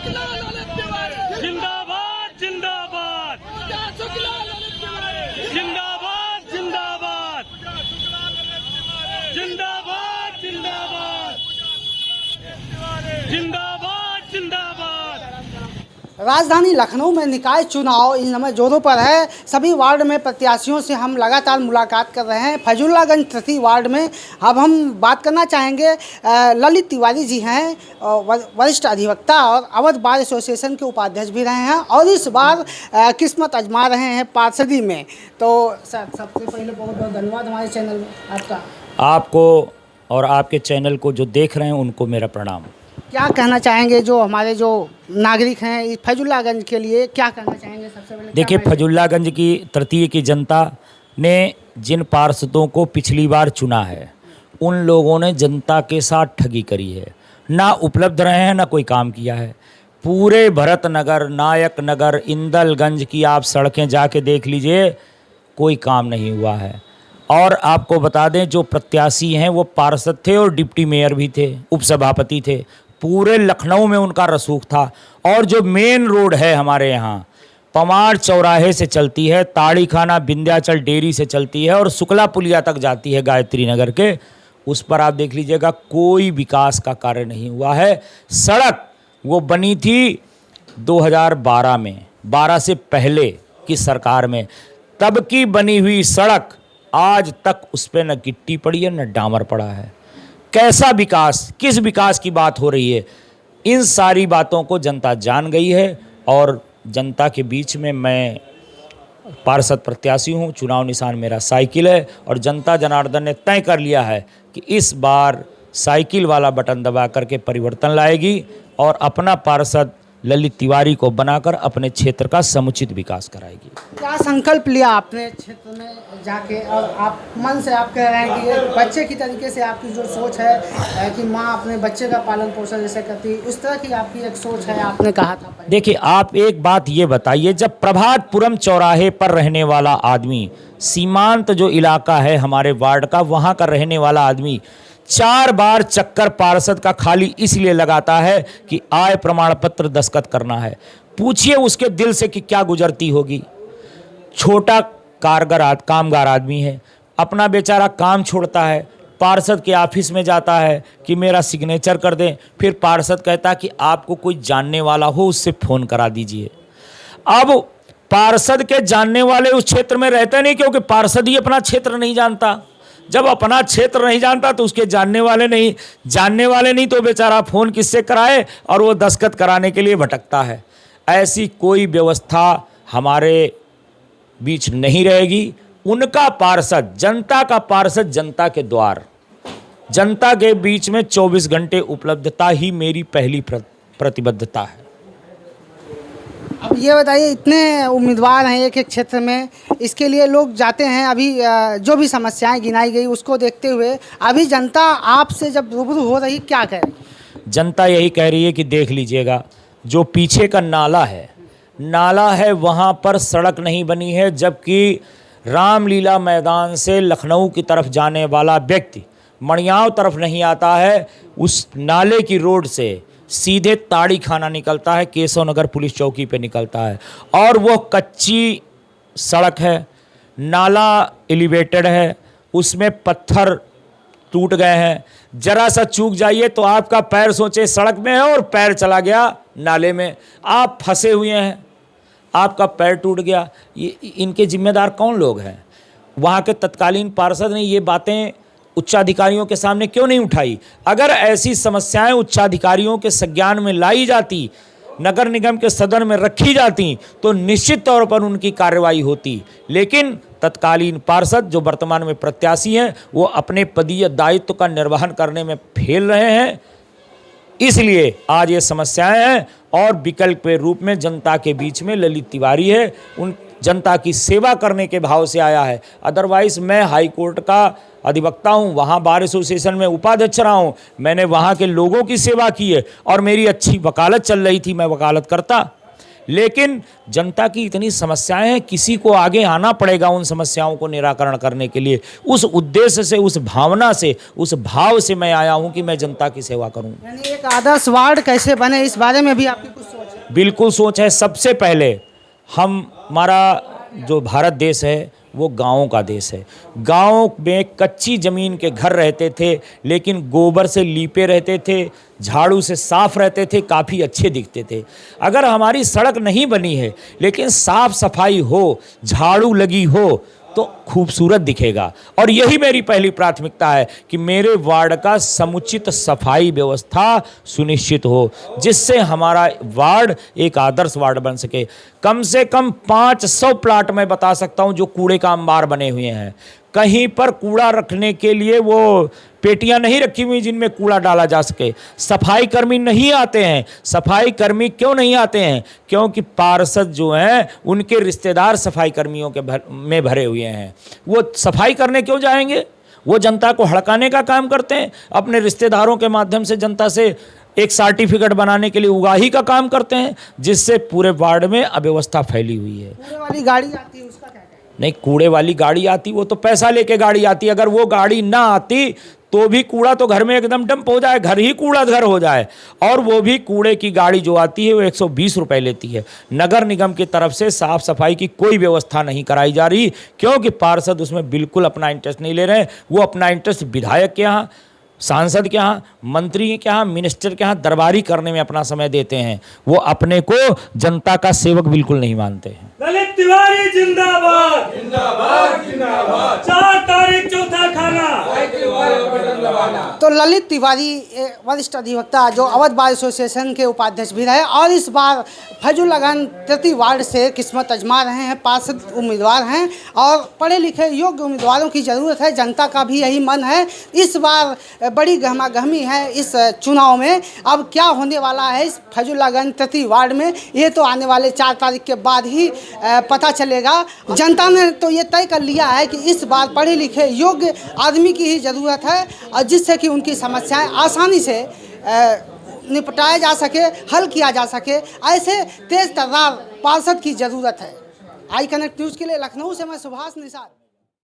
जिंदाबाद जिंदाबाद जिंदाबाद जिंदाबाद जिंदाबाद जिंदाबाद जिंदाबाद जिंदाबाद। राजधानी लखनऊ में निकाय चुनाव इन समय जोरों पर है। सभी वार्ड में प्रत्याशियों से हम लगातार मुलाकात कर रहे हैं। फैजुल्लागंज तृतीय वार्ड में अब हम बात करना चाहेंगे। ललित तिवारी जी हैं, वरिष्ठ अधिवक्ता और अवध बार एसोसिएशन के उपाध्यक्ष भी रहे हैं और इस बार किस्मत आजमा रहे हैं पार्षदी में। तो सर, सबसे पहले बहुत बहुत धन्यवाद हमारे चैनल में आपका। आपको और आपके चैनल को जो देख रहे हैं उनको मेरा प्रणाम। क्या कहना चाहेंगे जो हमारे जो नागरिक हैं इस फैजुल्लागंज के लिए, क्या कहना चाहेंगे? सबसे पहले देखिए, फैजुल्लागंज की तृतीय की जनता ने जिन पार्षदों को पिछली बार चुना है उन लोगों ने जनता के साथ ठगी करी है। ना उपलब्ध रहे हैं, ना कोई काम किया है। पूरे भरत नगर, नायक नगर, इंदलगंज की आप सड़कें जाके देख लीजिए, कोई काम नहीं हुआ है। और आपको बता दें, जो प्रत्याशी हैं वो पार्षद थे और डिप्टी मेयर भी थे, उपसभापति थे। पूरे लखनऊ में उनका रसूख था। और जो मेन रोड है हमारे यहाँ, पमार चौराहे से चलती है, ताड़ी खाना विंध्याचल डेयरी से चलती है और शुक्ला पुलिया तक जाती है गायत्री नगर के, उस पर आप देख लीजिएगा कोई विकास का कार्य नहीं हुआ है। सड़क वो बनी थी 2012 में, 12 से पहले की सरकार में, तब की बनी हुई सड़क आज तक उस पर न गिट्टी पड़ी है न डामर पड़ा है। कैसा विकास, किस विकास की बात हो रही है? इन सारी बातों को जनता जान गई है और जनता के बीच में मैं पार्षद प्रत्याशी हूँ। चुनाव निशान मेरा साइकिल है और जनता जनार्दन ने तय कर लिया है कि इस बार साइकिल वाला बटन दबा करके परिवर्तन लाएगी और अपना पार्षद ललित तिवारी को बनाकर अपने क्षेत्र का समुचित विकास कराएगी। क्या संकल्प लिया आपने क्षेत्र में जाके, और आप मन से आप कह रहे हैं कि ये बच्चे की तरीके से आपकी जो सोच है कि माँ अपने बच्चे का पालन पोषण जैसे करती, उस तरह की आपकी एक सोच है, आपने कहा था। देखिए, आप एक बात ये बताइए, जब प्रभातपुरम चौराहे पर रहने वाला आदमी, सीमांत जो इलाका है हमारे वार्ड का, वहाँ का रहने वाला आदमी 4 बार चक्कर पार्षद का खाली इसलिए लगाता है कि आय प्रमाण पत्र दस्तखत करना है, पूछिए उसके दिल से कि क्या गुजरती होगी। छोटा कामगार आदमी है, अपना बेचारा काम छोड़ता है, पार्षद के ऑफिस में जाता है कि मेरा सिग्नेचर कर दें, फिर पार्षद कहता है कि आपको कोई जानने वाला हो उससे फ़ोन करा दीजिए। अब पार्षद के जानने वाले उस क्षेत्र में रहते नहीं, क्योंकि पार्षद ही अपना क्षेत्र नहीं जानता। जब अपना क्षेत्र नहीं जानता तो उसके जानने वाले नहीं तो बेचारा फ़ोन किससे कराए और वो दस्तखत कराने के लिए भटकता है। ऐसी कोई व्यवस्था हमारे बीच नहीं रहेगी। उनका पार्षद, जनता का पार्षद, जनता के द्वार, जनता के बीच में 24 घंटे उपलब्धता ही मेरी पहली प्रतिबद्धता है। अब ये बताइए, इतने उम्मीदवार हैं एक एक क्षेत्र में, इसके लिए लोग जाते हैं। अभी जो भी समस्याएं गिनाई गई उसको देखते हुए अभी जनता आपसे जब रूबरू हो रही, क्या कह रही? जनता यही कह रही है कि देख लीजिएगा, जो पीछे का नाला है वहाँ पर सड़क नहीं बनी है, जबकि रामलीला मैदान से लखनऊ की तरफ जाने वाला व्यक्ति मणियाव तरफ नहीं आता है। उस नाले की रोड से सीधे ताड़ी खाना निकलता है, केशव नगर पुलिस चौकी पे निकलता है और वो कच्ची सड़क है, नाला एलिवेटेड है, उसमें पत्थर टूट गए हैं। जरा सा चूक जाइए तो आपका पैर सोचे सड़क में है और पैर चला गया नाले में, आप फंसे हुए हैं, आपका पैर टूट गया। ये इनके जिम्मेदार कौन लोग हैं? वहाँ के तत्कालीन पार्षद ने ये बातें उच्चाधिकारियों के सामने क्यों नहीं उठाई? अगर ऐसी समस्याएं उच्चाधिकारियों के संज्ञान में लाई जाती, नगर निगम के सदन में रखी जाती, तो निश्चित तौर पर उनकी कार्रवाई होती। लेकिन तत्कालीन पार्षद जो वर्तमान में प्रत्याशी हैं, वो अपने पदीय दायित्व का निर्वहन करने में फेल रहे हैं, इसलिए आज ये समस्याएं हैं। और विकल्प के रूप में जनता के बीच में ललित तिवारी है, उन जनता की सेवा करने के भाव से आया है। अदरवाइज़ मैं हाई कोर्ट का अधिवक्ता हूँ, वहाँ बार एसोसिएशन में उपाध्यक्ष रहा हूँ, मैंने वहाँ के लोगों की सेवा की है और मेरी अच्छी वकालत चल रही थी, मैं वकालत करता। लेकिन जनता की इतनी समस्याएं हैं, किसी को आगे आना पड़ेगा उन समस्याओं को निराकरण करने के लिए। उस उद्देश्य से, उस भावना से, उस भाव से मैं आया हूं कि मैं जनता की सेवा करूं। यानी एक आदर्श वार्ड कैसे बने, इस बारे में भी आपकी कुछ बिल्कुल सोच है। सबसे पहले हमारा जो भारत देश है वो गाँवों का देश है। गाँव में कच्ची ज़मीन के घर रहते थे, लेकिन गोबर से लीपे रहते थे, झाड़ू से साफ़ रहते थे, काफ़ी अच्छे दिखते थे। अगर हमारी सड़क नहीं बनी है लेकिन साफ़ सफाई हो, झाड़ू लगी हो, तो खूबसूरत दिखेगा। और यही मेरी पहली प्राथमिकता है कि मेरे वार्ड का समुचित सफाई व्यवस्था सुनिश्चित हो, जिससे हमारा वार्ड एक आदर्श वार्ड बन सके। कम से कम 500 प्लाट मैं बता सकता हूं जो कूड़े का अंबार बने हुए हैं। कहीं पर कूड़ा रखने के लिए वो पेटियां नहीं रखी हुई जिनमें कूड़ा डाला जा सके। सफाई कर्मी नहीं आते हैं। सफाई कर्मी क्यों नहीं आते हैं? क्योंकि पार्षद जो हैं उनके रिश्तेदार सफाई कर्मियों के में भरे हुए हैं। वो सफाई करने क्यों जाएंगे? वो जनता को हड़काने का काम करते हैं। अपने रिश्तेदारों के माध्यम से जनता से एक सर्टिफिकेट बनाने के लिए उगाही का काम करते हैं, जिससे पूरे वार्ड में अव्यवस्था फैली हुई है। कूड़े वाली गाड़ी आती है, उसका क्या कहना है? नहीं, कूड़े वाली गाड़ी आती, वो तो पैसा लेके गाड़ी आती। अगर वो गाड़ी ना आती तो भी कूड़ा तो घर में एकदम डंप हो जाए, घर ही कूड़ा घर हो जाए। और वो भी कूड़े की गाड़ी जो आती है वो 120 रुपये लेती है। नगर निगम की तरफ से साफ सफाई की कोई व्यवस्था नहीं कराई जा रही, क्योंकि पार्षद उसमें बिल्कुल अपना इंटरेस्ट नहीं ले रहे हैं। वो अपना इंटरेस्ट विधायक के यहाँ, सांसद के यहाँ, मंत्री के यहाँ, मिनिस्टर के यहाँ दरबारी करने में अपना समय देते हैं। वो अपने को जनता का सेवक बिल्कुल नहीं मानते हैं। ललित तिवारी जिंदाबाद जिंदाबाद जिंदाबाद। 4 तारीख चौथा खाना। तो ललित तिवारी वरिष्ठ अधिवक्ता जो अवध बार एसोसिएशन के उपाध्यक्ष भी रहे और इस बार फैजुल्लागंज तृतीय वार्ड से किस्मत आजमा रहे हैं। पार्षद उम्मीदवार हैं और पढ़े लिखे योग्य उम्मीदवारों की ज़रूरत है। जनता का भी यही मन है। इस बार बड़ी गहमागहमी है इस चुनाव में। अब क्या होने वाला है इस फैजुल्लागंज तृतीय वार्ड में, ये तो आने वाले 4 तारीख के बाद ही पता चलेगा। जनता ने तो ये तय कर लिया है कि इस बार पढ़े लिखे योग्य आदमी की ही ज़रूरत है, और जिससे कि उनकी समस्याएं आसानी से निपटाया जा सके, हल किया जा सके। ऐसे तेज तर्रार पार्षद की ज़रूरत है। आई कनेक्ट न्यूज़ के लिए लखनऊ से मैं सुभाष निषाद।